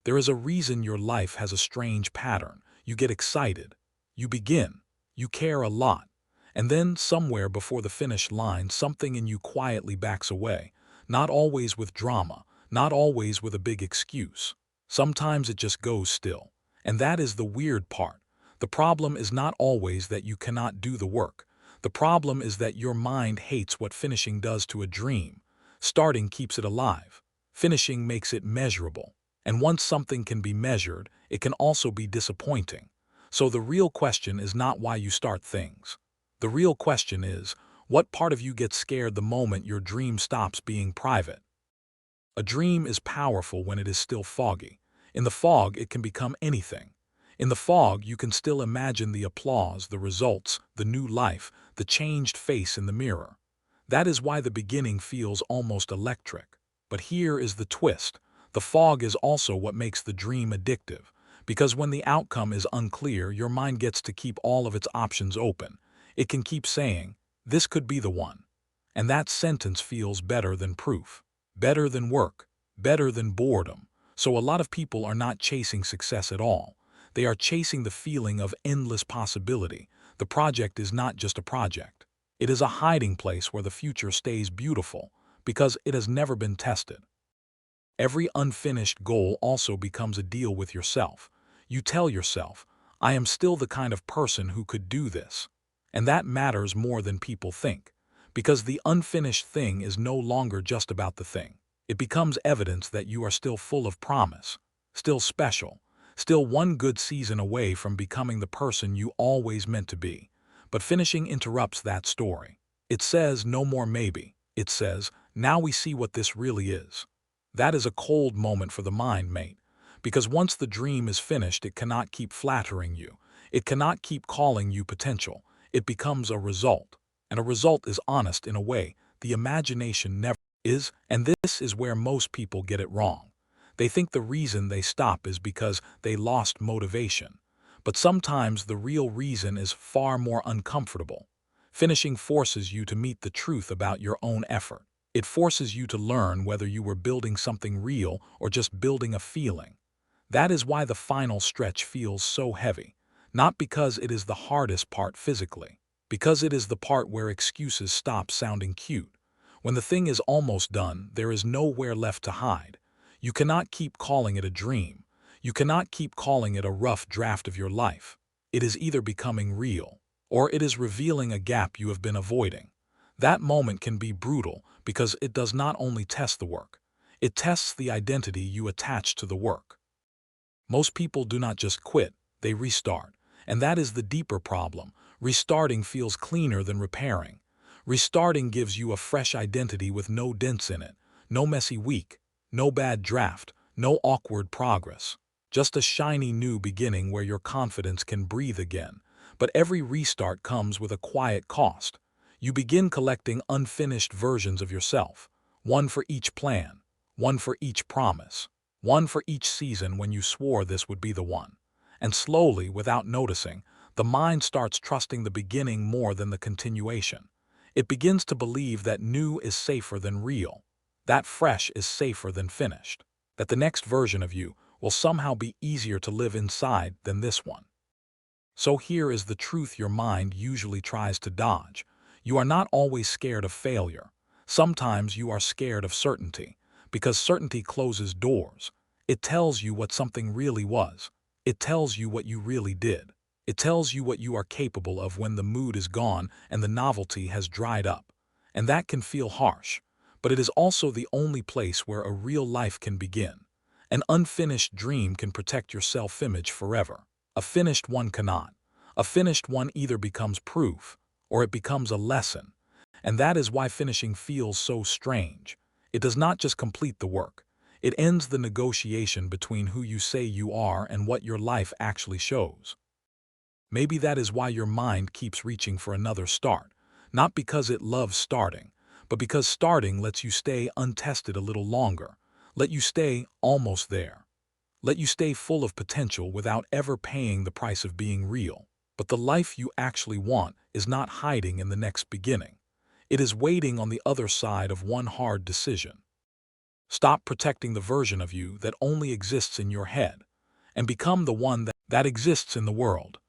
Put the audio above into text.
There is a reason your life has a strange pattern. You get excited. You begin. You care a lot. And then, somewhere before the finish line, something in you quietly backs away. Not always with drama, not always with a big excuse. Sometimes it just goes still. And that is the weird part. The problem is not always that you cannot do the work. The problem is that your mind hates what finishing does to a dream. Starting keeps it alive. Finishing makes it measurable. And once something can be measured, it can also be disappointing. So the real question is not why you start things. The real question is, what part of you gets scared the moment your dream stops being private? A dream is powerful when it is still foggy. In the fog, it can become anything. In the fog, you can still imagine the applause, the results, the new life, the changed face in the mirror. That is why the beginning feels almost electric. But here is the twist. The fog is also what makes the dream addictive. Because when the outcome is unclear, your mind gets to keep all of its options open. It can keep saying, "This could be the one." And that sentence feels better than proof, better than work, better than boredom. So a lot of people are not chasing success at all. They are chasing the feeling of endless possibility. The project is not just a project. It is a hiding place where the future stays beautiful because it has never been tested. Every unfinished goal also becomes a deal with yourself. You tell yourself, "I am still the kind of person who could do this." And that matters more than people think. Because the unfinished thing is no longer just about the thing. It becomes evidence that you are still full of promise, still special, still one good season away from becoming the person you always meant to be. But finishing interrupts that story. It says no more maybe. It says, now we see what this really is. That is a cold moment for the mind, mate. Because once the dream is finished, it cannot keep flattering you. It cannot keep calling you potential. It becomes a result. And a result is honest in a way the imagination never is, and this is where most people get it wrong. They think the reason they stop is because they lost motivation. But sometimes the real reason is far more uncomfortable. Finishing forces you to meet the truth about your own effort. It forces you to learn whether you were building something real or just building a feeling. That is why the final stretch feels so heavy. Not because it is the hardest part physically, because it is the part where excuses stop sounding cute. When the thing is almost done, there is nowhere left to hide. You cannot keep calling it a dream. You cannot keep calling it a rough draft of your life. It is either becoming real, or it is revealing a gap you have been avoiding. That moment can be brutal because it does not only test the work, it tests the identity you attach to the work. Most people do not just quit, they restart. And that is the deeper problem. Restarting feels cleaner than repairing. Restarting gives you a fresh identity with no dents in it, no messy week, no bad draft, no awkward progress. Just a shiny new beginning where your confidence can breathe again. But every restart comes with a quiet cost. You begin collecting unfinished versions of yourself. One for each plan, one for each promise, one for each season when you swore this would be the one. And slowly, without noticing, the mind starts trusting the beginning more than the continuation. It begins to believe that new is safer than real, that fresh is safer than finished, that the next version of you will somehow be easier to live inside than this one. So here is the truth your mind usually tries to dodge. You are not always scared of failure. Sometimes you are scared of certainty, because certainty closes doors. It tells you what something really was. It tells you what you really did. It tells you what you are capable of when the mood is gone and the novelty has dried up. And that can feel harsh, but it is also the only place where a real life can begin. An unfinished dream can protect your self-image forever. A finished one cannot. A finished one either becomes proof, or it becomes a lesson. And that is why finishing feels so strange. It does not just complete the work. It ends the negotiation between who you say you are and what your life actually shows. Maybe that is why your mind keeps reaching for another start, not because it loves starting, but because starting lets you stay untested a little longer, let you stay almost there, let you stay full of potential without ever paying the price of being real. But the life you actually want is not hiding in the next beginning. It is waiting on the other side of one hard decision. Stop protecting the version of you that only exists in your head, and become the one that exists in the world.